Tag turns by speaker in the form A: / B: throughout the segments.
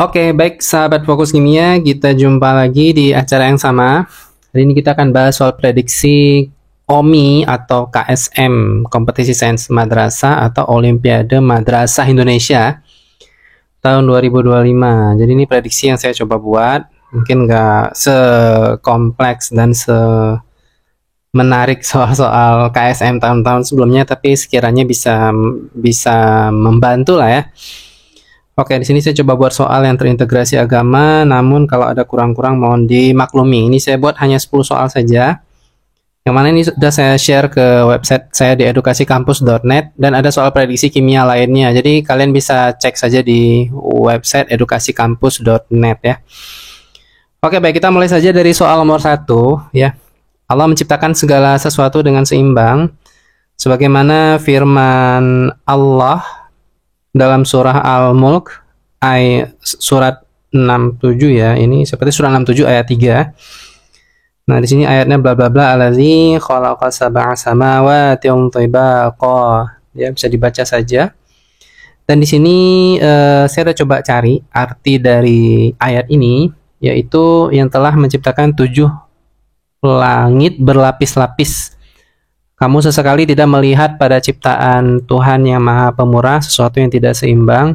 A: Oke, baik sahabat Fokus Kimia, kita jumpa lagi di acara yang sama. Hari ini kita akan bahas soal prediksi OMI atau KSM, Kompetisi Sains Madrasah atau Olimpiade Madrasah Indonesia tahun 2025. Jadi ini prediksi yang saya coba buat, mungkin nggak sekompleks dan menarik soal-soal KSM tahun-tahun sebelumnya, tapi sekiranya bisa membantu lah ya. Oke, di sini saya coba buat soal yang terintegrasi agama, namun kalau ada kurang-kurang mohon dimaklumi. Ini saya buat hanya 10 soal saja. Yang mana ini sudah saya share ke website saya di edukasikampus.net dan ada soal prediksi kimia lainnya. Jadi kalian bisa cek saja di website edukasikampus.net ya. Oke, baik, kita mulai saja dari soal nomor 1 ya. Allah menciptakan segala sesuatu dengan seimbang sebagaimana firman Allah dalam surah Al-Mulk surat 67 ya. Ini seperti surah 67 ayat 3. Nah, di sini ayatnya bla bla bla allazi khalaqa sab'a samawati tibaqa. Ya, bisa dibaca saja. Dan di sini saya udah coba cari arti dari ayat ini, yaitu yang telah menciptakan 7 langit berlapis-lapis. Kamu sesekali tidak melihat pada ciptaan Tuhan yang Maha Pemurah sesuatu yang tidak seimbang,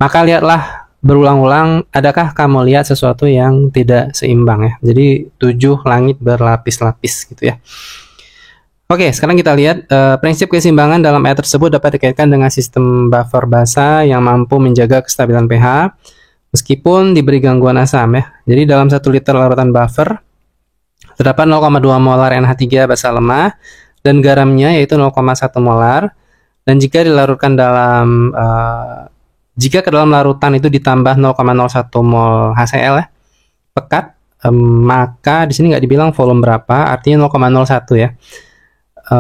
A: maka lihatlah berulang-ulang, adakah kamu lihat sesuatu yang tidak seimbang ya. Jadi 7 langit berlapis-lapis gitu ya. Oke, sekarang kita lihat prinsip keseimbangan dalam ayat tersebut dapat dikaitkan dengan sistem buffer basa yang mampu menjaga kestabilan pH meskipun diberi gangguan asam ya. Jadi dalam 1 liter larutan buffer terdapat 0,2 molar NH3 basa lemah dan garamnya yaitu 0,1 molar, dan jika dilarutkan jika ke dalam larutan itu ditambah 0,01 mol HCl ya, pekat, maka di sini nggak dibilang volume berapa, artinya 0,01 ya.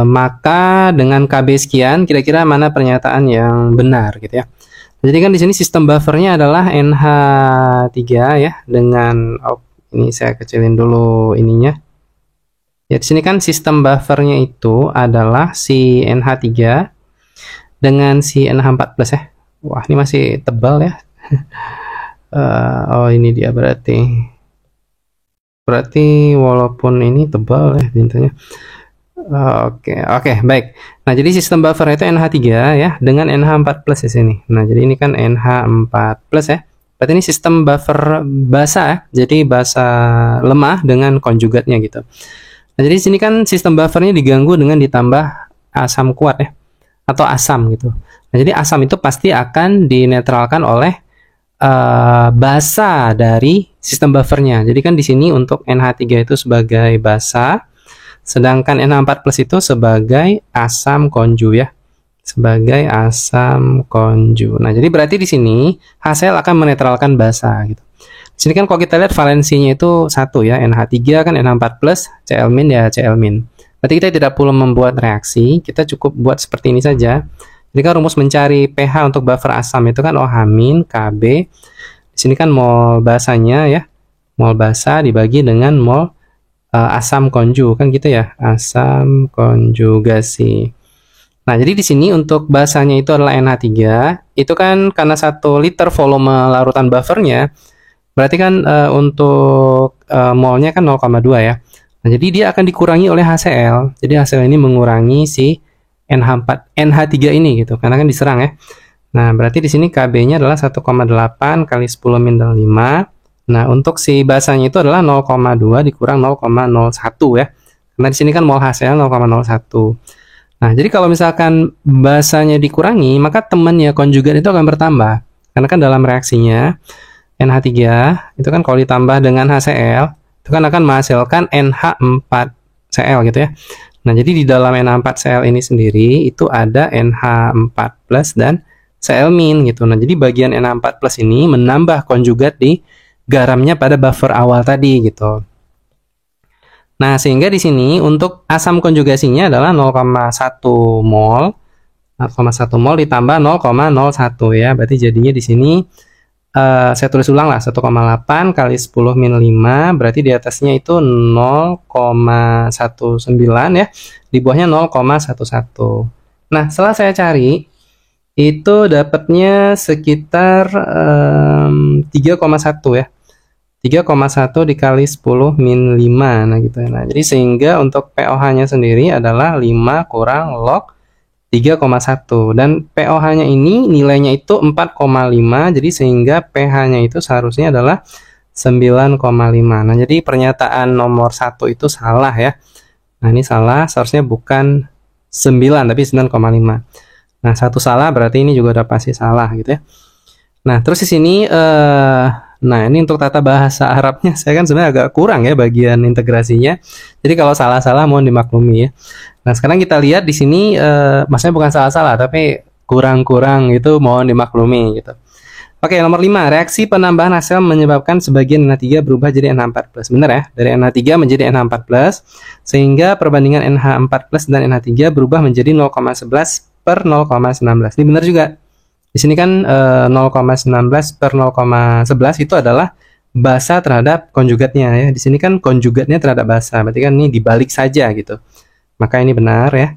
A: Maka dengan KB sekian, kira-kira mana pernyataan yang benar gitu ya. Jadi kan di sini sistem buffernya adalah NH3 ya, dengan ini saya kecilin dulu ininya. Ya, di sini kan sistem buffernya itu adalah si NH3 dengan si NH4+ ya. Wah, ini masih tebal ya. Oh, ini dia berarti walaupun ini tebal ya tintanya. Oke, baik. Nah, jadi sistem buffer itu NH3 ya dengan NH4+ di sini. Nah, jadi ini kan NH4+ ya. Berarti ini sistem buffer basa ya. Jadi basa lemah dengan konjugatnya gitu. Nah, jadi sini kan sistem buffernya diganggu dengan ditambah asam kuat ya, atau asam gitu. Nah, jadi asam itu pasti akan dinetralkan oleh basa dari sistem buffernya. Jadi kan di sini untuk NH3 itu sebagai basa, sedangkan NH4+ itu sebagai asam konju ya, sebagai asam konju. Nah, jadi berarti di sini HCl akan menetralkan basa gitu. Di sini kan kalau kita lihat valensinya itu 1 ya, NH3 kan NH4+, Cl- ya Cl-. Berarti kita tidak perlu membuat reaksi, kita cukup buat seperti ini saja. Jadi kan rumus mencari pH untuk buffer asam itu kan OH- Kb. Di sini kan mol basanya ya, mol basa dibagi dengan mol asam konju kan gitu ya, asam konjugasi. Nah, jadi di sini untuk basanya itu adalah NH3, itu kan karena 1 liter volume larutan buffernya, berarti kan untuk molnya kan 0,2 ya. Nah, jadi dia akan dikurangi oleh HCl. Jadi HCl ini mengurangi si NH3 ini gitu, karena kan diserang ya. Nah, berarti di sini Kb-nya adalah 1,8 kali 10⁻⁵. Nah, untuk si basanya itu adalah 0,2 dikurang 0,01 ya. Karena di sini kan mol HCl 0,01. Nah, jadi kalau misalkan basanya dikurangi, maka temannya konjugat itu akan bertambah. Karena kan dalam reaksinya NH3 itu kan kalau ditambah dengan HCl itu kan akan menghasilkan NH4Cl gitu ya. Nah, jadi di dalam NH4Cl ini sendiri itu ada NH4+ dan Cl- gitu. Nah, jadi bagian NH4+ ini menambah konjugat di garamnya pada buffer awal tadi gitu. Nah, sehingga di sini untuk asam konjugasinya adalah 0,1 mol. 0,1 mol ditambah 0,01 ya. Berarti jadinya di sini saya tulis ulang lah, 1,8 kali 10⁻⁵, berarti di atasnya itu 0,19 ya, di bawahnya 0,11. Nah, setelah saya cari Itu dapatnya sekitar 3,1 ya. 3,1 dikali 10 min 5. Nah gitu ya. Nah, jadi sehingga untuk POH-nya sendiri adalah 5 kurang log 3,1. Dan POH-nya ini nilainya itu 4,5. Jadi sehingga pH-nya itu seharusnya adalah 9,5. Nah, jadi pernyataan nomor 1 itu salah ya. Nah, ini salah, seharusnya bukan 9 tapi 9,5. Nah, satu salah berarti ini juga udah pasti salah gitu ya. Nah, terus di sini nah ini untuk tata bahasa Arabnya saya kan sebenarnya agak kurang ya bagian integrasinya. Jadi kalau salah-salah mohon dimaklumi ya. Nah, sekarang kita lihat di sini maksudnya bukan salah-salah tapi kurang-kurang itu mohon dimaklumi gitu. Oke, nomor 5, reaksi penambahan hasil menyebabkan sebagian NH3 berubah jadi NH4+. Benar ya? Dari NH3 menjadi NH4+, sehingga perbandingan NH4+ dan NH3 berubah menjadi 0,11 per 0,19. Ini benar juga. Di sini kan 0,19 per 0,11 itu adalah basa terhadap konjugatnya ya. Di sini kan konjugatnya terhadap basa, berarti kan ini dibalik saja gitu. Maka ini benar ya.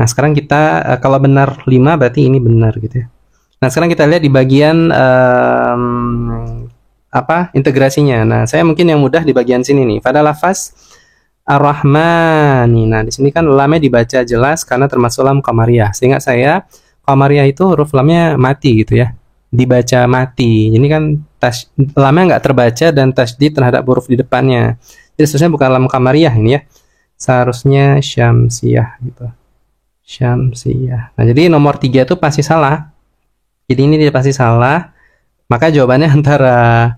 A: Nah, sekarang kita kalau benar 5 berarti ini benar gitu ya. Nah, sekarang kita lihat di bagian integrasinya. Nah, saya mungkin yang mudah di bagian sini nih. Pada lafaz Ar-Rahmani. Nah, di sini kan lamnya dibaca jelas karena termasuk lam qamariyah. Sehingga saya qamariyah itu huruf lamnya mati gitu ya. Dibaca mati. Ini kan lamnya nggak terbaca dan tasydid terhadap huruf di depannya. Jadi seharusnya bukan lam qamariyah ini ya. Seharusnya syamsiyah gitu. Syamsiyah. Nah, jadi nomor 3 itu pasti salah. Jadi ini dia pasti salah. Maka jawabannya antara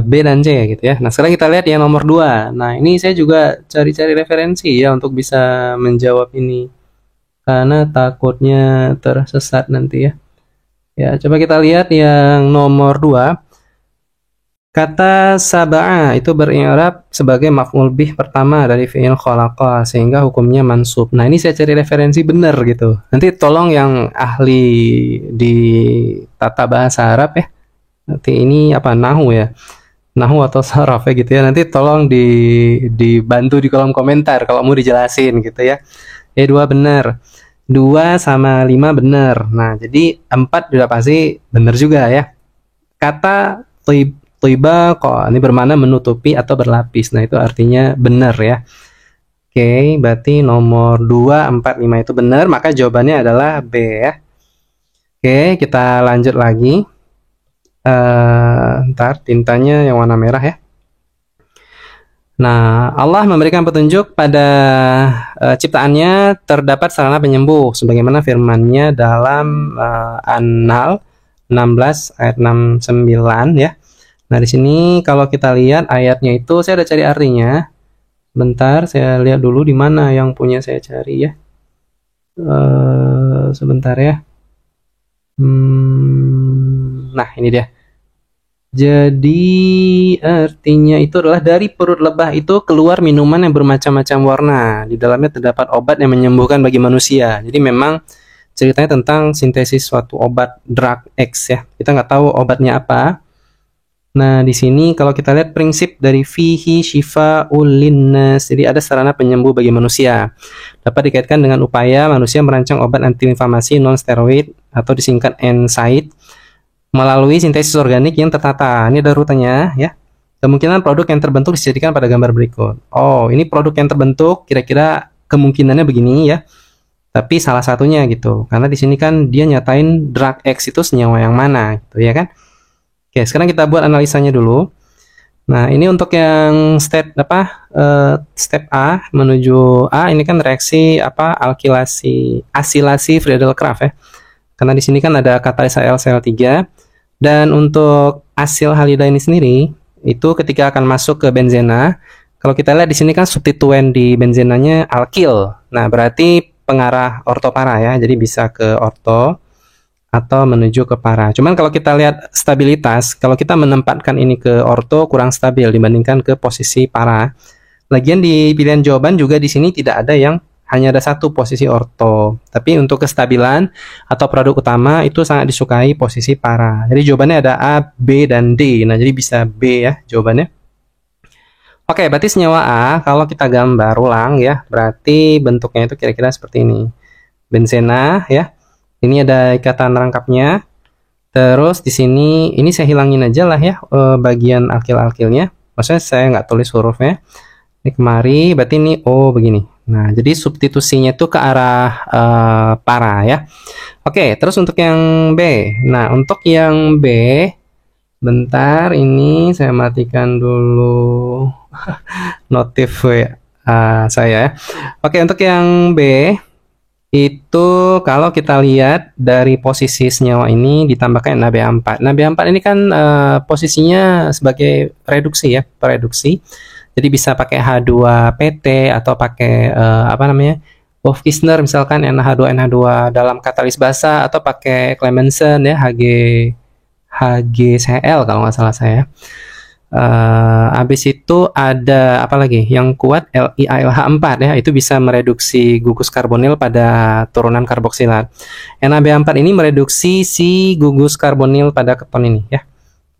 A: B dan C gitu ya. Nah, sekarang kita lihat yang nomor 2. Nah, ini saya juga cari-cari referensi ya untuk bisa menjawab ini. Karena takutnya tersesat nanti ya. Ya, coba kita lihat yang nomor 2. Kata sab'a itu beri'rab sebagai maf'ul bih pertama dari fi'il khalaqa sehingga hukumnya mansub. Nah, ini saya cari referensi benar gitu. Nanti tolong yang ahli di tata bahasa Arab ya. Nanti ini nahu ya. Nahu atau saraf ya gitu ya. Nanti tolong dibantu di kolom komentar kalau mau dijelasin gitu ya. 2 benar. 2 sama 5 benar. Nah, jadi 4 sudah pasti benar juga ya. Kata Tiba kok ini bermakna menutupi atau berlapis. Nah, itu artinya benar ya. Oke, berarti nomor 2, 4, 5 itu benar, maka jawabannya adalah B ya. Oke, kita lanjut lagi. Ntar tintanya yang warna merah ya. Nah, Allah memberikan petunjuk pada ciptaannya terdapat sarana penyembuh sebagaimana firman-Nya dalam An-Nahl 16 ayat 69 ya. Nah, di sini kalau kita lihat ayatnya itu saya udah cari artinya. Bentar, saya lihat dulu di mana yang punya saya cari ya. Sebentar ya. Nah, ini dia. Jadi artinya itu adalah dari perut lebah itu keluar minuman yang bermacam-macam warna. Di dalamnya terdapat obat yang menyembuhkan bagi manusia. Jadi memang ceritanya tentang sintesis suatu obat drug X ya. Kita nggak tahu obatnya apa. Nah, di sini kalau kita lihat prinsip dari fihi syifa'ul linnas. Jadi ada sarana penyembuh bagi manusia. Dapat dikaitkan dengan upaya manusia merancang obat antiinflamasi non-steroid atau disingkat NSAID melalui sintesis organik yang tertata. Ini ada rutenya ya. Kemungkinan produk yang terbentuk dijadikan pada gambar berikut. Oh, ini produk yang terbentuk kira-kira kemungkinannya begini ya. Tapi salah satunya gitu. Karena di sini kan dia nyatain drug X itu senyawa yang mana gitu ya kan. Oke, sekarang kita buat analisanya dulu. Nah, ini untuk yang step A menuju A, ini kan reaksi asilasi Friedel-Crafts ya. Karena di sini kan ada katalis HCl3 dan untuk asil halida ini sendiri itu ketika akan masuk ke benzena, kalau kita lihat di sini kan substituen di benzenanya alkil. Nah, berarti pengarah ortopara ya. Jadi bisa ke orto atau menuju ke para. Cuman kalau kita lihat stabilitas, kalau kita menempatkan ini ke orto kurang stabil dibandingkan ke posisi para. Lagian di pilihan jawaban juga di sini tidak ada yang hanya ada satu posisi orto. Tapi untuk kestabilan atau produk utama itu sangat disukai posisi para. Jadi jawabannya ada A, B, dan D. Nah, jadi bisa B ya jawabannya. Oke, berarti senyawa A kalau kita gambar ulang ya, berarti bentuknya itu kira-kira seperti ini. Benzena ya. Ini ada ikatan rangkapnya. Terus di sini ini saya hilangin aja lah ya bagian alkil-alkilnya. Maksudnya saya nggak tulis hurufnya. Ini kemari, berarti ini O begini. Nah, jadi substitusinya itu ke arah para ya. Oke, terus untuk yang B. Nah, untuk yang B, bentar ini saya matikan dulu notif saya ya. Oke, untuk yang B itu kalau kita lihat dari posisi senyawa ini ditambahkan NaBH4. NaBH4 ini kan posisinya sebagai reduksi ya, pereduksi. Jadi bisa pakai H2PT atau pakai apa namanya? Wolff-Kishner misalkan NH2 dalam katalis basa, atau pakai Clemmensen ya HgCl kalau nggak salah saya. Habis itu ada apa lagi yang kuat, LiAlH4 ya, itu bisa mereduksi gugus karbonil pada turunan karboksilat. NaBH4 ini mereduksi si gugus karbonil pada keton ini ya.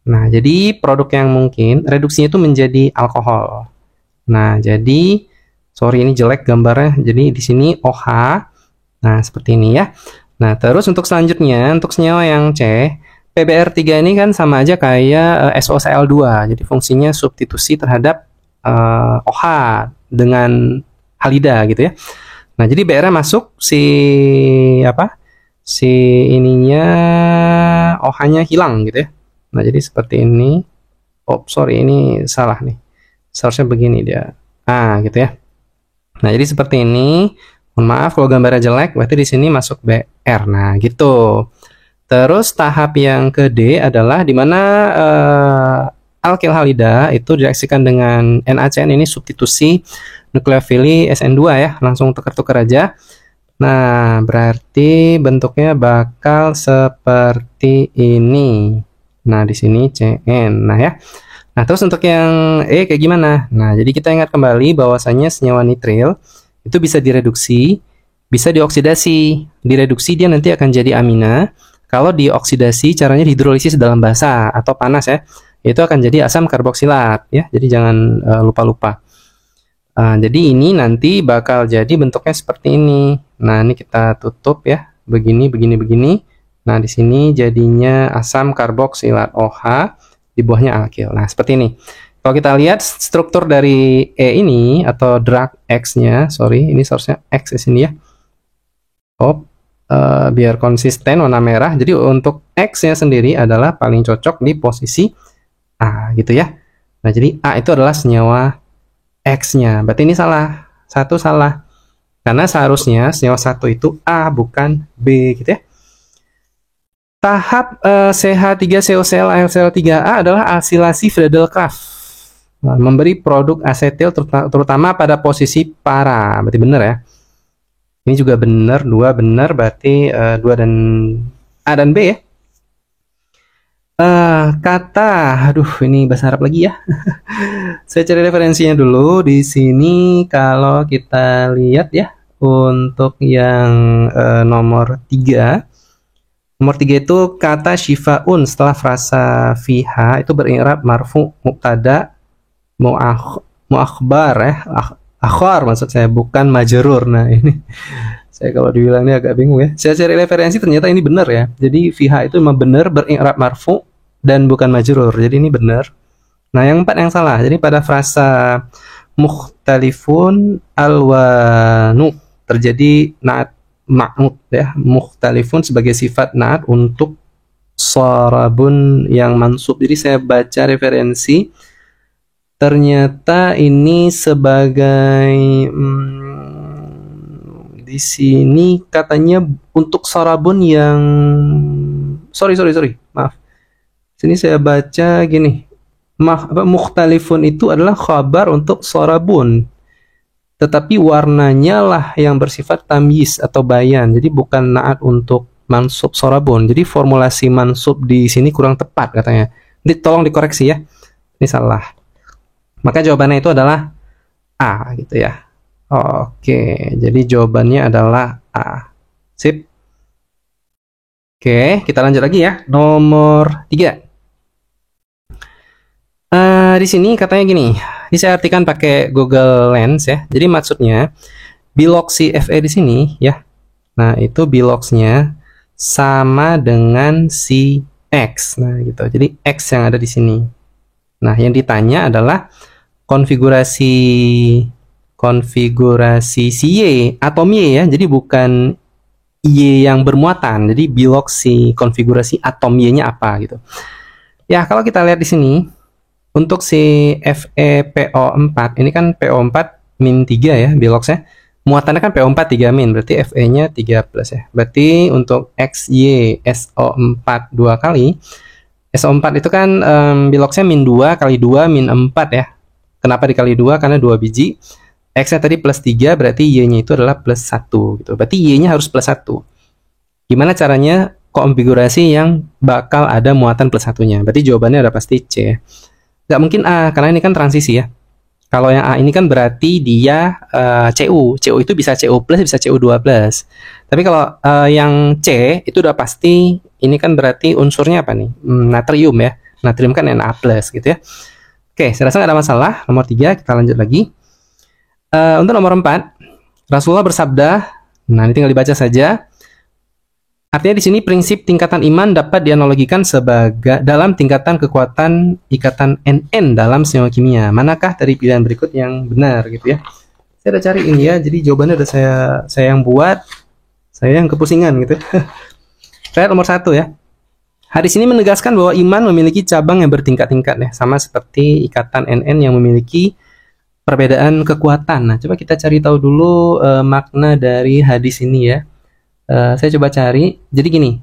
A: Nah, jadi produk yang mungkin reduksinya itu menjadi alkohol. Nah, jadi sorry ini jelek gambarnya. Jadi di sini OH. Nah, seperti ini ya. Nah, terus untuk selanjutnya untuk senyawa yang C, PBr3 ini kan sama aja kayak SOCl2. Jadi fungsinya substitusi terhadap OH dengan halida gitu ya. Nah, jadi Br masuk si apa? Si ininya OH-nya hilang gitu ya. Nah, jadi seperti ini. Oh, sorry ini salah nih. Seharusnya begini dia. Gitu ya. Nah, jadi seperti ini. Mohon maaf kalau gambarnya jelek, berarti di sini masuk Br. Nah, gitu. Terus tahap yang ke D adalah di mana alkil halida itu direaksikan dengan NaCN, ini substitusi nukleofili SN2 ya, langsung tuker-tuker aja. Nah, berarti bentuknya bakal seperti ini. Nah, di sini CN. Nah ya. Nah, terus untuk yang E kayak gimana? Nah, jadi kita ingat kembali bahwasannya senyawa nitril itu bisa direduksi, bisa dioksidasi. Direduksi dia nanti akan jadi amina. Kalau dioksidasi caranya hidrolisis dalam basa atau panas ya, itu akan jadi asam karboksilat ya. Jadi jangan lupa-lupa. Jadi ini nanti bakal jadi bentuknya seperti ini. Nah, ini kita tutup ya, begini, begini, begini. Nah, di sini jadinya asam karboksilat OH, di bawahnya alkil. Nah, seperti ini. Kalau kita lihat struktur dari E ini atau drug X-nya, sorry, ini seharusnya X di sini ya. Biar konsisten warna merah. Jadi untuk X-nya sendiri adalah paling cocok di posisi A gitu ya. Nah, jadi A itu adalah senyawa X-nya. Berarti ini salah. Satu salah. Karena seharusnya senyawa satu itu A bukan B gitu ya. Tahap CH3COCl AlCl3A adalah asilasi Friedel-Crafts. Nah, memberi produk asetil terutama pada posisi para. Berarti benar ya. Ini juga benar, 2 benar, berarti 2 dan A dan B ya. Kata, aduh ini bahasa Arab lagi ya. Saya cari referensinya dulu. Di sini kalau kita lihat ya, untuk yang nomor 3. Nomor 3 itu kata syifaun setelah frasa fiha itu beri'rab marfu mubtada muakhbar ya. Akhar maksud saya, bukan majrur. Nah, ini saya kalau dibilang ini agak bingung ya. Saya cari referensi ternyata ini benar ya. Jadi fiha itu memang benar beri'rab marfu dan bukan majrur. Jadi ini benar. Nah, yang 4 yang salah. Jadi pada frasa mukhtalifun alwanu terjadi naat ma'nud ya. Mukhtalifun sebagai sifat naat untuk sarabun yang mansub. Jadi saya baca referensi, ternyata ini sebagai di sini katanya untuk sarabun yang sorry maaf. Sini saya baca gini, mukhtalifun itu adalah khabar untuk sarabun, tetapi warnanya lah yang bersifat tamyiz atau bayan. Jadi bukan naat untuk mansub sarabun. Jadi formulasi mansub di sini kurang tepat katanya. Jadi tolong dikoreksi ya. Ini salah. Maka jawabannya itu adalah A gitu ya. Oke, jadi jawabannya adalah A. Sip. Oke, kita lanjut lagi ya. Nomor 3. Di sini katanya gini. Ini saya artikan pakai Google Lens ya. Jadi maksudnya biloxi Fe di sini ya. Nah, itu biloxnya sama dengan si X. Nah, gitu. Jadi X yang ada di sini. Nah, yang ditanya adalah konfigurasi si Y, atom Y ya. Jadi bukan Y yang bermuatan. Jadi bilog si konfigurasi atom Y-nya apa gitu. Ya, kalau kita lihat di sini untuk si FePO4, ini kan PO4 min 3 ya bilogsnya. Muatannya kan PO4 3 min, berarti Fe-nya 3 plus ya. Berarti untuk XY SO4 dua kali, SO4 itu kan bilogsnya min 2 kali 2 min 4 ya. Kenapa dikali 2? Karena 2 biji. X-nya tadi plus 3, berarti Y-nya itu adalah plus 1 gitu. Berarti Y-nya harus plus 1. Gimana caranya konfigurasi yang bakal ada muatan plus satunya? Berarti jawabannya udah pasti C. Nggak mungkin A, karena ini kan transisi ya. Kalau yang A ini kan berarti dia CU. CU itu bisa CU plus, bisa CU2 plus. Tapi kalau yang C itu udah pasti, ini kan berarti unsurnya apa nih? Natrium ya. Natrium kan Na plus gitu ya. Oke, saya rasa nggak ada masalah. Nomor 3, kita lanjut lagi. Untuk nomor 4, Rasulullah bersabda, nah ini tinggal dibaca saja. Artinya di sini prinsip tingkatan iman dapat dianalogikan sebagai dalam tingkatan kekuatan ikatan NN dalam senyawa kimia. Manakah dari pilihan berikut yang benar gitu ya? Saya udah cari ini ya, jadi jawabannya udah saya yang buat, saya yang kepusingan gitu. Lihat nomor 1 ya. Hadis ini menegaskan bahwa iman memiliki cabang yang bertingkat-tingkat ya, sama seperti ikatan NN yang memiliki perbedaan kekuatan. Nah, coba kita cari tahu dulu makna dari hadis ini ya. Saya coba cari. Jadi gini,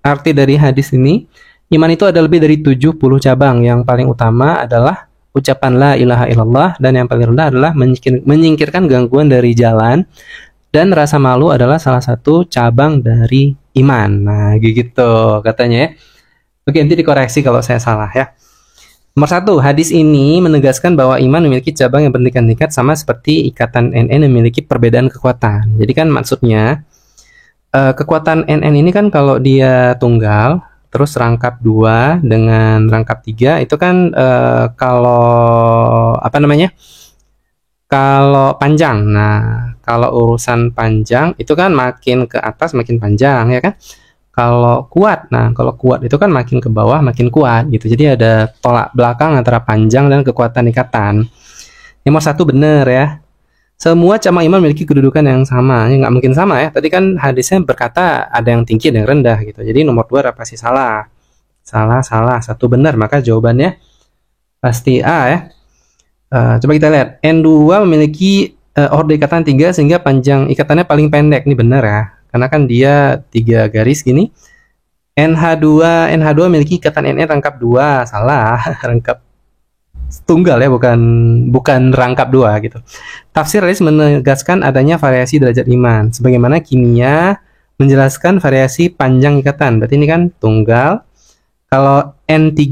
A: arti dari hadis ini, iman itu ada lebih dari 70 cabang. Yang paling utama adalah ucapan la ilaha illallah, dan yang paling rendah adalah menyingkirkan gangguan dari jalan, dan rasa malu adalah salah satu cabang dari iman. Nah, gitu katanya ya. Oke, nanti dikoreksi kalau saya salah ya. Nomor 1, hadis ini menegaskan bahwa iman memiliki cabang yang bertingkat-tingkat sama seperti ikatan NN memiliki perbedaan kekuatan. Jadi kan maksudnya kekuatan NN ini kan kalau dia tunggal, terus rangkap 2 dengan rangkap 3, itu kan kalau apa namanya? Kalau panjang. Nah, kalau urusan panjang itu kan makin ke atas makin panjang ya kan? Kalau kuat, nah kalau kuat itu kan makin ke bawah makin kuat gitu. Jadi ada tolak belakang antara panjang dan kekuatan ikatan. Nomor 1 benar ya. Semua cabang iman memiliki kedudukan yang sama. Ya, nggak mungkin sama ya. Tadi kan hadisnya berkata ada yang tinggi dan yang rendah gitu. Jadi nomor 2 pasti salah. Salah. 1 benar, maka jawabannya pasti A ya. Coba kita lihat. N2 memiliki orde ikatan 3 sehingga panjang ikatannya paling pendek. Ini benar ya. Karena kan dia 3 garis gini. NH2 memiliki ikatan NN rangkap 2. Salah. Rangkap tunggal ya, bukan rangkap 2 gitu. Tafsir hadis menegaskan adanya variasi derajat iman, sebagaimana kimia menjelaskan variasi panjang ikatan. Berarti ini kan tunggal. Kalau N3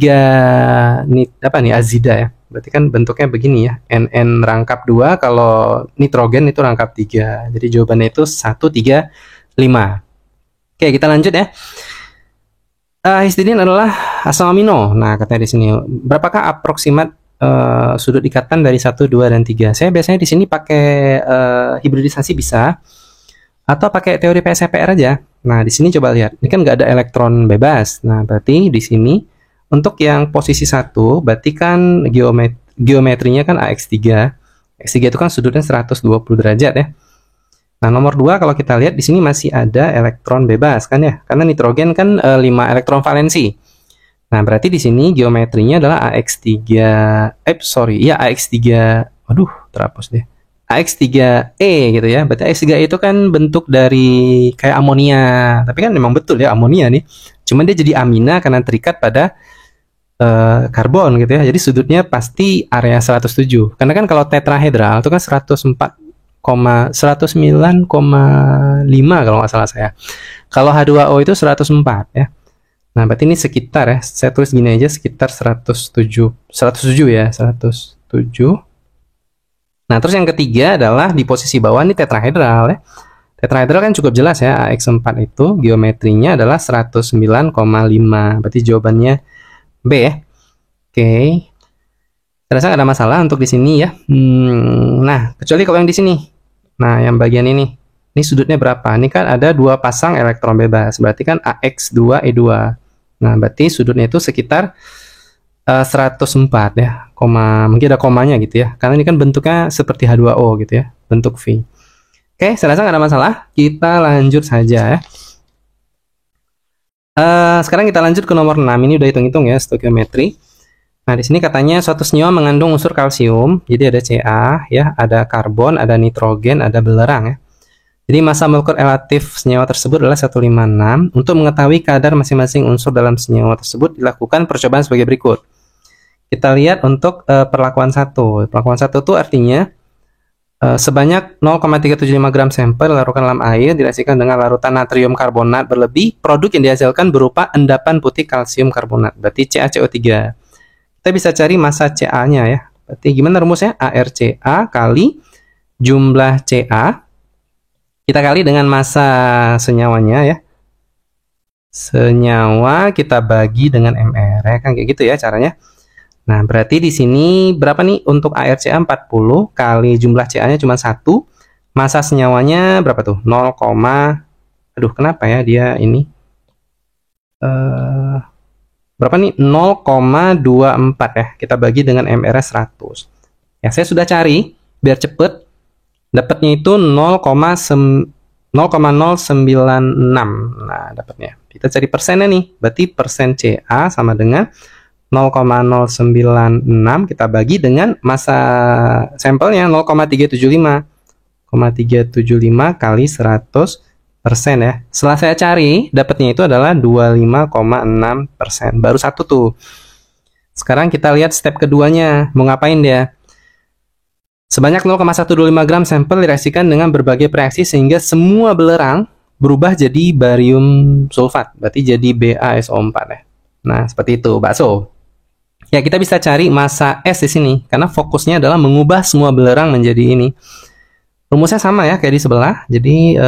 A: ini apa nih, azida ya. Berarti kan bentuknya begini ya. NN rangkap 2, kalau nitrogen itu rangkap 3. Jadi jawabannya itu 1, 3, 5. Oke, kita lanjut ya. Histidin adalah asam amino. Nah, katanya di sini, berapakah aproksimat sudut ikatan dari 1, 2, dan 3? Saya biasanya di sini pakai hibridisasi bisa, atau pakai teori PSPR aja. Nah, di sini coba lihat. Ini kan nggak ada elektron bebas. Nah, berarti di sini untuk yang posisi 1, berarti kan geometrinya kan AX3. X3 itu kan sudutnya 120 derajat ya. Nah, nomor 2 kalau kita lihat di sini masih ada elektron bebas kan ya. Karena nitrogen kan 5 elektron valensi. Nah, berarti di sini geometrinya adalah AX3, waduh, terhapus deh. AX3E gitu ya. Berarti AX3E itu kan bentuk dari kayak amonia. Tapi kan memang betul ya amonia nih. Cuman dia jadi amina karena terikat pada karbon gitu ya. Jadi sudutnya pasti area 107. Karena kan kalau tetrahedral itu kan 109,5 kalau nggak salah saya. Kalau H2O itu 104 ya. Nah, berarti ini sekitar ya. Saya tulis gini aja, sekitar 107 ya, 107. Nah, terus yang ketiga adalah di posisi bawah ini tetrahedral ya. Tetrahedral kan cukup jelas ya, AX4 itu geometrinya adalah 109,5. Berarti jawabannya B ya. Oke. Saya rasa nggak ada masalah untuk di sini ya. Nah, kecuali kalau yang di sini. Nah, yang bagian ini. Ini sudutnya berapa? Ini kan ada dua pasang elektron bebas, berarti kan AX2E2. Nah, berarti sudutnya itu sekitar 104 ya, mungkin ada komanya gitu ya, karena ini kan bentuknya seperti H2O gitu ya, bentuk V. Oke, saya rasa nggak ada masalah, kita lanjut saja ya. Sekarang kita lanjut ke nomor 6, ini udah hitung-hitung ya, stoikiometri. Nah, di sini katanya suatu senyawa mengandung unsur kalsium, jadi ada Ca ya, ada karbon, ada nitrogen, ada belerang ya. Jadi massa molekul relatif senyawa tersebut adalah 156. Untuk mengetahui kadar masing-masing unsur dalam senyawa tersebut dilakukan percobaan sebagai berikut. Kita lihat untuk perlakuan 1. Perlakuan 1 itu artinya sebanyak 0,375 gram sampel dilarutkan dalam air direaksikan dengan larutan natrium karbonat berlebih, produk yang dihasilkan berupa endapan putih kalsium karbonat, berarti CaCO3. Kita bisa cari massa Ca-nya ya. Berarti gimana rumusnya? ArCa kali jumlah Ca kita kali dengan massa senyawanya ya. Senyawa kita bagi dengan Mr ya kan, kayak gitu ya caranya. Nah, berarti di sini berapa nih untuk ArCa 40 kali jumlah Ca-nya cuma 1. Massa senyawanya berapa tuh? 0, aduh kenapa ya dia ini berapa nih? 0,24 ya. Kita bagi dengan Mr 100. Ya, saya sudah cari biar cepet. Dapatnya itu 0,096. Nah, dapatnya. Kita cari persennya nih. Berarti persen Ca sama dengan 0,096 kita bagi dengan massa sampelnya 0,375. 0,375 kali 100% ya. Setelah saya cari, dapatnya itu adalah 25,6%. Baru satu tuh. Sekarang kita lihat step keduanya. Mau ngapain dia? Sebanyak 0,125 gram sampel direaksikan dengan berbagai reaksi sehingga semua belerang berubah jadi barium sulfat. Berarti jadi BaSO4 ya. Nah, seperti itu, bakso. Ya, kita bisa cari massa S di sini karena fokusnya adalah mengubah semua belerang menjadi ini. Rumusnya sama ya kayak di sebelah. Jadi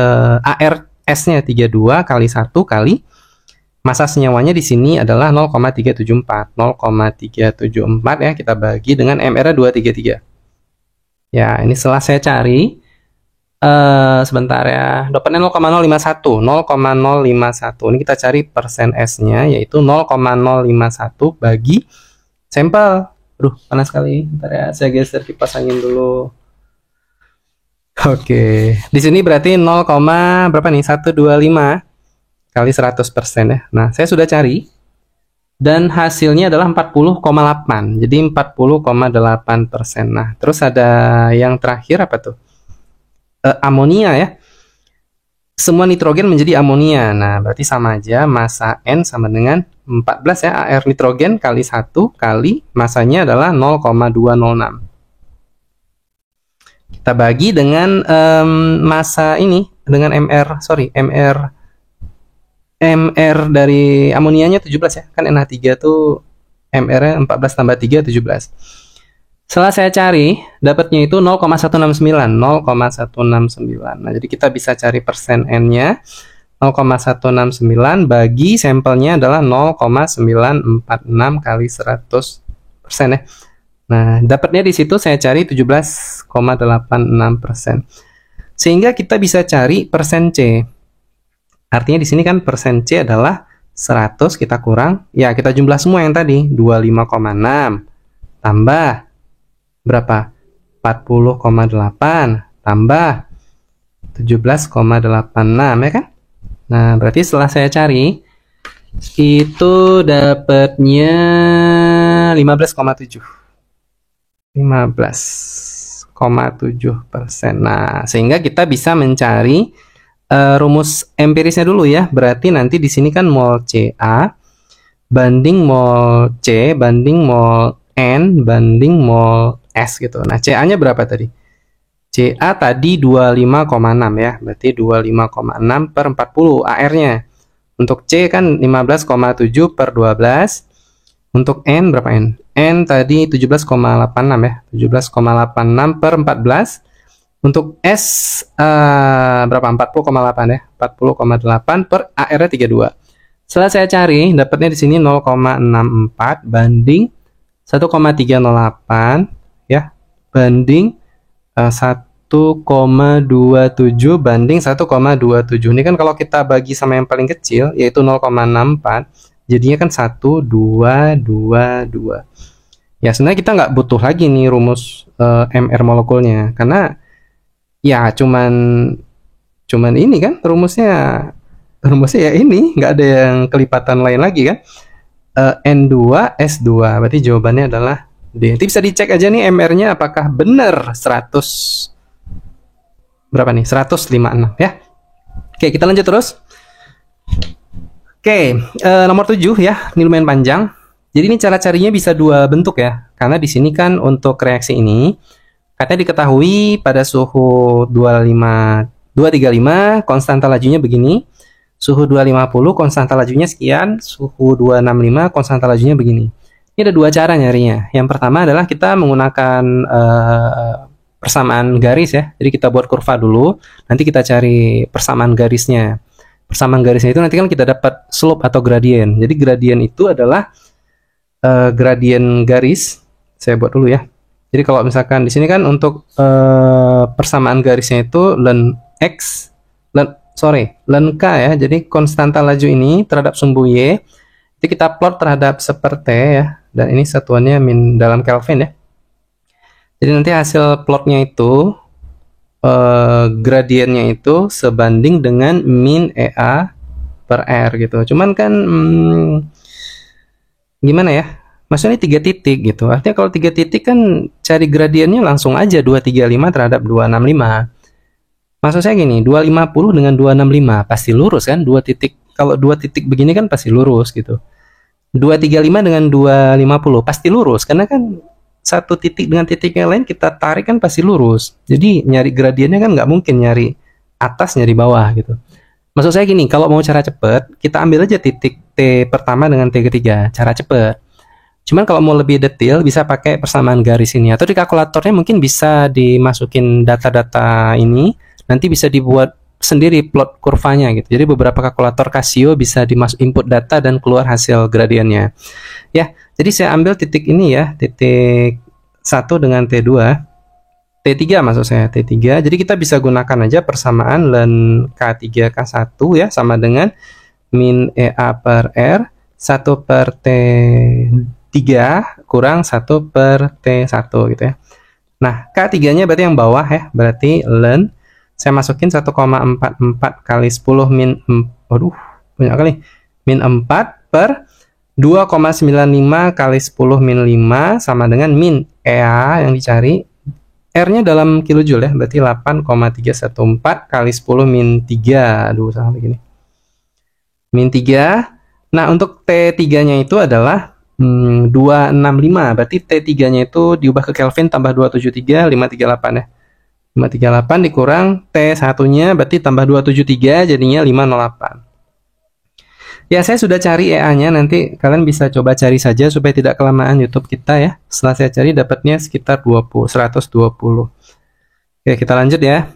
A: ArS-nya 32 kali 1 kali massa senyawanya di sini adalah 0,374. 0,374 ya, kita bagi dengan Mr 233. Ya, ini setelah saya cari sebentar ya. Dapatnya 0,051. 0,051. Ini kita cari persen S-nya yaitu 0,051 bagi sampel. Aduh, panas sekali. Bentar ya, saya geser kipas angin dulu. Oke. Di sini berarti 0, berapa nih? 125 kali 100% ya. Nah, saya sudah cari. Dan hasilnya adalah 40,8. Jadi 40,8%. Nah, terus ada yang terakhir apa tuh? Amonia ya. Semua nitrogen menjadi amonia. Nah, berarti sama aja massa N sama dengan 14 ya. Air nitrogen kali 1 kali massanya adalah 0,206. Kita bagi dengan massa ini dengan MR dari amonianya 17 ya. Kan NH3 tuh MR-nya 14 tambah 3 17. Setelah saya cari, dapatnya itu 0,169. 0,169. Nah, jadi kita bisa cari persen N-nya. 0,169 bagi sampelnya adalah 0,946 kali 100% ya. Nah, dapatnya di situ saya cari 17,86%. Sehingga kita bisa cari persen C. Artinya di sini kan persen C adalah 100 kita kurang, ya kita jumlah semua yang tadi, 25,6 tambah berapa? 40,8 tambah 17,86 ya kan? Nah, berarti setelah saya cari itu dapatnya 15,7. 15,7%. Nah, sehingga kita bisa mencari rumus empirisnya dulu ya. Berarti nanti di sini kan mol Ca banding mol C banding mol N banding mol S gitu. Nah, Ca-nya berapa tadi? Ca tadi 25,6 ya. Berarti 25,6 per 40 AR-nya. Untuk C kan 15,7 per 12. Untuk N berapa N? N tadi 17,86 ya. 17,86 per 14. Untuk S berapa? 40,8 ya. 40,8 per AR-nya 32. Setelah saya cari, dapatnya di sini 0,64 banding 1,308 ya. Banding 1,27 banding 1,27. Ini kan kalau kita bagi sama yang paling kecil, yaitu 0,64, jadinya kan 1, 2, 2, 2. Ya, sebenarnya kita nggak butuh lagi nih rumus MR molekulnya, karena ya cuman ini kan rumusnya ya ini, nggak ada yang kelipatan lain lagi kan. N2 S2, berarti jawabannya adalah D. Nanti bisa dicek aja nih MR-nya apakah benar 100 berapa nih, 156 ya. Oke, kita lanjut terus. Oke, nomor 7 ya, ini lumayan panjang. Jadi ini cara carinya bisa dua bentuk ya, karena di sini kan untuk reaksi ini katanya diketahui pada suhu 235 konstanta lajunya begini, suhu 250 konstanta lajunya sekian, suhu 265 konstanta lajunya begini. Ini ada dua cara nyarinya. Yang pertama adalah kita menggunakan persamaan garis ya. Jadi kita buat kurva dulu, nanti kita cari persamaan garisnya. Persamaan garisnya itu nanti kan kita dapat slope atau gradien. Jadi gradien itu adalah gradien garis. Saya buat dulu ya. Jadi kalau misalkan di sini kan untuk persamaan garisnya itu len x, len k ya. Jadi konstanta laju ini terhadap sumbu y itu kita plot terhadap seper t ya. Dan ini satuannya min dalam Kelvin ya. Jadi nanti hasil plotnya itu gradiennya itu sebanding dengan min EA per R gitu. Cuman kan gimana ya? Maksudnya 3 titik gitu. Artinya kalau 3 titik kan cari gradiennya langsung aja 235 terhadap 265. Maksud saya gini, 250 dengan 265 pasti lurus kan? 2 titik. Kalau 2 titik begini kan pasti lurus gitu. 235 dengan 250 pasti lurus karena kan satu titik dengan titik yang lain kita tarik kan pasti lurus. Jadi nyari gradiennya kan nggak mungkin nyari atas nyari bawah gitu. Maksud saya gini, kalau mau cara cepet kita ambil aja titik T pertama dengan T ketiga, cara cepet. Cuman kalau mau lebih detail bisa pakai persamaan garis ini, atau di kalkulatornya mungkin bisa dimasukin data-data ini, nanti bisa dibuat sendiri plot kurvanya gitu. Jadi beberapa kalkulator Casio bisa dimasuk input data dan keluar hasil gradiennya. Ya, jadi saya ambil titik ini ya, titik 1 dengan T2. T3 maksud saya, T3. Jadi kita bisa gunakan aja persamaan len K3 K1 ya, sama dengan min EA per R 1 per T3 kurang 1 per T1 gitu ya. Nah, K3 nya berarti yang bawah ya, berarti len saya masukin 1,44 kali 10 min banyak kali, min 4 per 2,95 kali 10 min 5 sama dengan min EA yang dicari, R-nya dalam kilojoule ya, berarti 8,314 kali 10 min 3. Aduh, salah begini. Min 3. Nah, untuk T3-nya itu adalah 265, berarti T3-nya itu diubah ke Kelvin tambah 273, 538 ya. 538 dikurang T1-nya berarti tambah 273 jadinya 508. Ya, saya sudah cari EA-nya, nanti kalian bisa coba cari saja supaya tidak kelamaan YouTube kita ya. Setelah saya cari dapatnya sekitar 120. Oke, kita lanjut ya.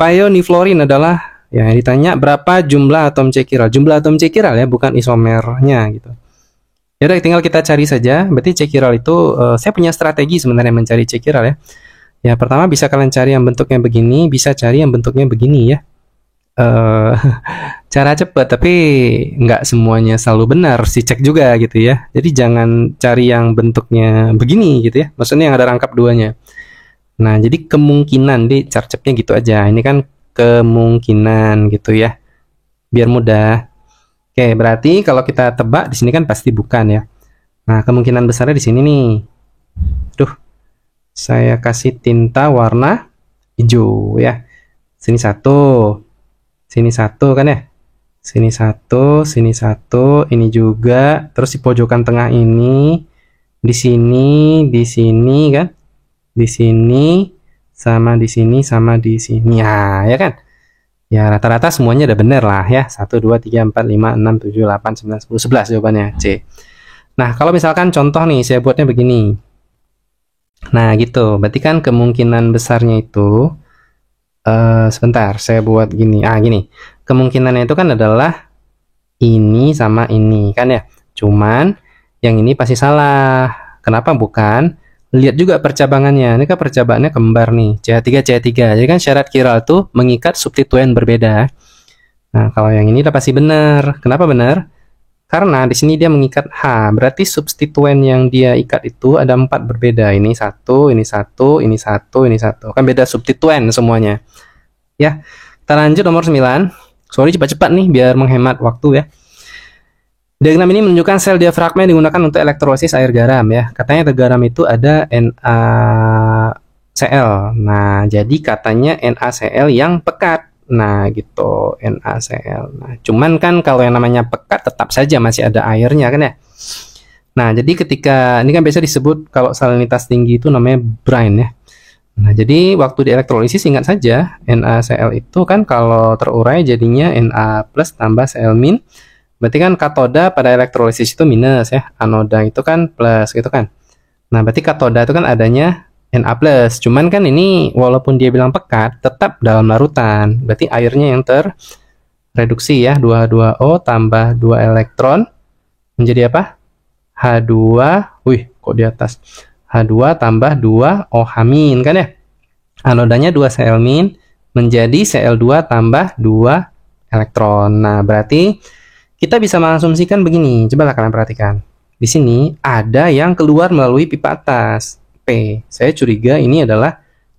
A: Pioniflorin adalah ya ditanya berapa jumlah atom C chiral. Jumlah atom C chiral ya, bukan isomernya gitu. Ya udah, tinggal kita cari saja. Berarti C chiral itu saya punya strategi sebenarnya mencari C chiral ya. Ya, pertama bisa kalian cari yang bentuknya begini, bisa cari yang bentuknya begini ya. Cara cepat, tapi nggak semuanya selalu benar, harus dicek juga gitu ya. Jadi jangan cari yang bentuknya begini gitu ya, maksudnya yang ada rangkap duanya. Nah, jadi kemungkinan di carcepnya gitu aja. Ini kan kemungkinan gitu ya, biar mudah. Oke, berarti kalau kita tebak di sini kan pasti bukan ya. Nah, kemungkinan besarnya di sini nih. Duh, saya kasih tinta warna hijau ya. Sini satu. Sini satu kan ya, sini satu, ini juga, terus di pojokan tengah ini, di sini kan, di sini, sama di sini, sama di sini, ya kan? Ya rata-rata semuanya udah bener lah ya, 1, 2, 3, 4, 5, 6, 7, 8, 9, 10, 11 jawabannya C. Nah, kalau misalkan contoh nih, saya buatnya begini. Nah gitu, berarti kan kemungkinan besarnya itu, sebentar, saya buat gini. Gini. Kemungkinannya itu kan adalah ini sama ini kan ya. Cuman yang ini pasti salah. Kenapa bukan? Lihat juga percabangannya. Ini kan percabangannya kembar nih, CH3 CH3. Jadi kan syarat chiral itu mengikat substituen berbeda. Nah, kalau yang ini udah pasti benar. Kenapa benar? Karena di sini dia mengikat H. Berarti substituen yang dia ikat itu ada 4 berbeda. Ini satu, ini satu, ini satu, ini satu. Kan beda substituen semuanya. Ya, kita lanjut nomor 9. Sorry cepat-cepat nih biar menghemat waktu ya. Diagram ini menunjukkan sel diafragma yang digunakan untuk elektrolisis air garam ya. Katanya air garam itu ada NaCl. Nah, jadi katanya NaCl yang pekat. Nah, gitu, NaCl. Nah, cuman kan kalau yang namanya pekat tetap saja masih ada airnya kan ya. Nah, jadi ketika ini kan biasa disebut kalau salinitas tinggi itu namanya brine ya. Nah, jadi waktu di elektrolisis ingat saja NaCl itu kan kalau terurai jadinya Na plus tambah Cl min. Berarti kan katoda pada elektrolisis itu minus ya, anoda itu kan plus gitu kan. Nah, berarti katoda itu kan adanya Na+. Cuman kan ini walaupun dia bilang pekat, tetap dalam larutan. Berarti airnya yang terreduksi ya, 2H2O tambah 2 elektron menjadi apa? H2, wih kok di atas? H2 tambah 2 OH- kan ya? Anodanya 2 Cl- menjadi Cl2 tambah 2 elektron. Nah, berarti kita bisa mengasumsikan begini. Coba kalian perhatikan. Di sini ada yang keluar melalui pipa atas. P. Saya curiga ini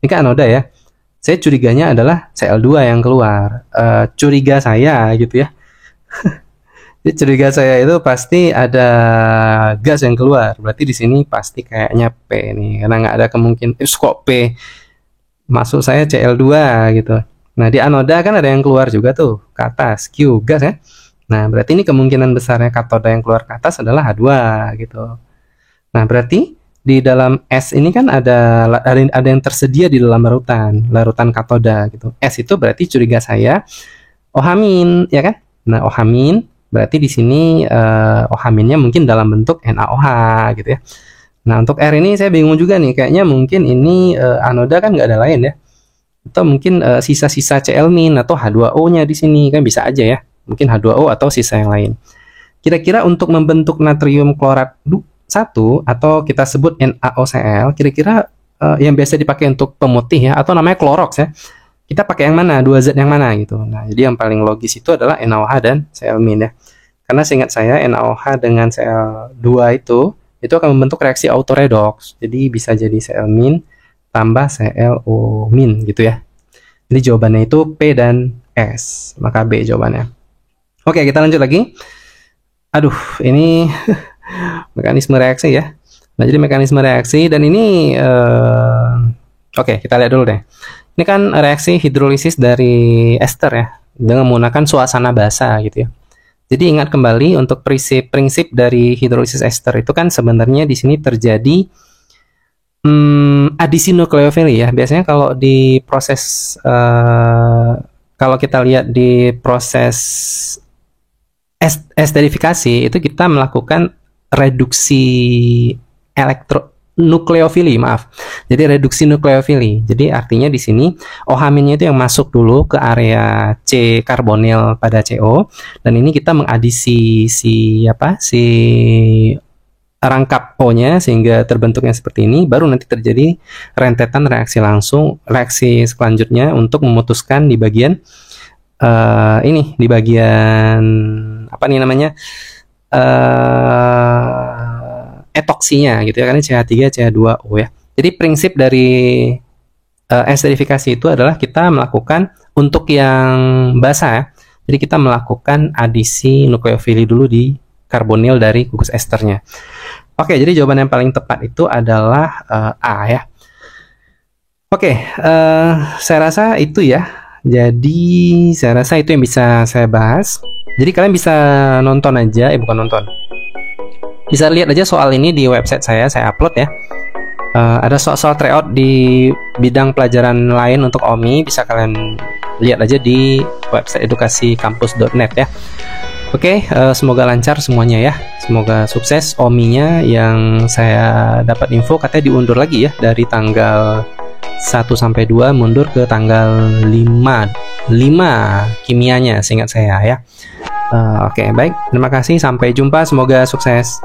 A: kan anoda ya. Saya curiganya adalah Cl2 yang keluar. Curiga saya gitu ya. Jadi curiga saya itu pasti ada gas yang keluar. Berarti di sini pasti kayaknya P nih. Karena nggak ada kemungkinan. Kok P? Maksud saya Cl2 gitu. Nah, di anoda kan ada yang keluar juga tuh ke atas. Q, gas ya. Nah, berarti ini kemungkinan besarnya katoda yang keluar ke atas adalah H2 gitu. Nah, berarti di dalam S ini kan ada yang tersedia di dalam larutan katoda gitu. S itu berarti curiga saya OH- ya kan? Nah, OH- berarti di sini OH-nya mungkin dalam bentuk NaOH gitu ya. Nah, untuk R ini saya bingung juga nih. Kayaknya mungkin ini anoda kan nggak ada lain ya. Atau mungkin sisa-sisa Cl- atau H2O-nya di sini kan bisa aja ya. Mungkin H2O atau sisa yang lain. Kira-kira untuk membentuk natrium klorat 1 atau kita sebut NaOCl, kira-kira yang biasa dipakai untuk pemutih ya, atau namanya Clorox ya. Kita pakai yang mana? 2 zat yang mana gitu. Nah, jadi yang paling logis itu adalah NaOH dan Cl- ya. Karena seingat saya NaOH dengan Cl2 itu akan membentuk reaksi autoredox. Jadi bisa jadi Cl- tambah ClO- gitu ya. Jadi jawabannya itu P dan S. Maka B jawabannya. Oke, kita lanjut lagi. Aduh, ini mekanisme reaksi ya. Nah, jadi mekanisme reaksi dan ini oke, kita lihat dulu deh. Ini kan reaksi hidrolisis dari ester ya, dengan menggunakan suasana basah gitu ya. Jadi ingat kembali untuk prinsip dari hidrolisis ester itu kan sebenarnya di sini terjadi adisi nukleofili ya. Biasanya kalau di proses kalau kita lihat di proses esterifikasi itu kita melakukan reduksi nukleofili, maaf. Jadi reduksi nukleofili. Jadi artinya di sini OH- itu yang masuk dulu ke area C karbonil pada CO dan ini kita mengadisi si rangkap O-nya sehingga terbentuknya seperti ini, baru nanti terjadi rentetan reaksi selanjutnya untuk memutuskan di bagian di bagian apa nih namanya etoksinya gitu ya, karena CH3 CH2O ya. Jadi prinsip dari esterifikasi itu adalah kita melakukan untuk yang basah ya. Jadi kita melakukan adisi nukleofili dulu di karbonil dari gugus esternya. Oke, jadi jawaban yang paling tepat itu adalah A ya. Oke, saya rasa itu ya. Jadi saya rasa itu yang bisa saya bahas. Jadi kalian bisa nonton aja, bukan nonton. Bisa lihat aja soal ini di website saya upload ya. Ada soal tryout di bidang pelajaran lain untuk OMI, bisa kalian lihat aja di website edukasikampus.net ya. Oke, semoga lancar semuanya ya. Semoga sukses OMI-nya. Yang saya dapat info katanya diundur lagi ya dari tanggal 1 sampai 2 mundur ke tanggal 5 kimianya seingat saya ya. Oke, baik. Terima kasih. Sampai jumpa. Semoga sukses.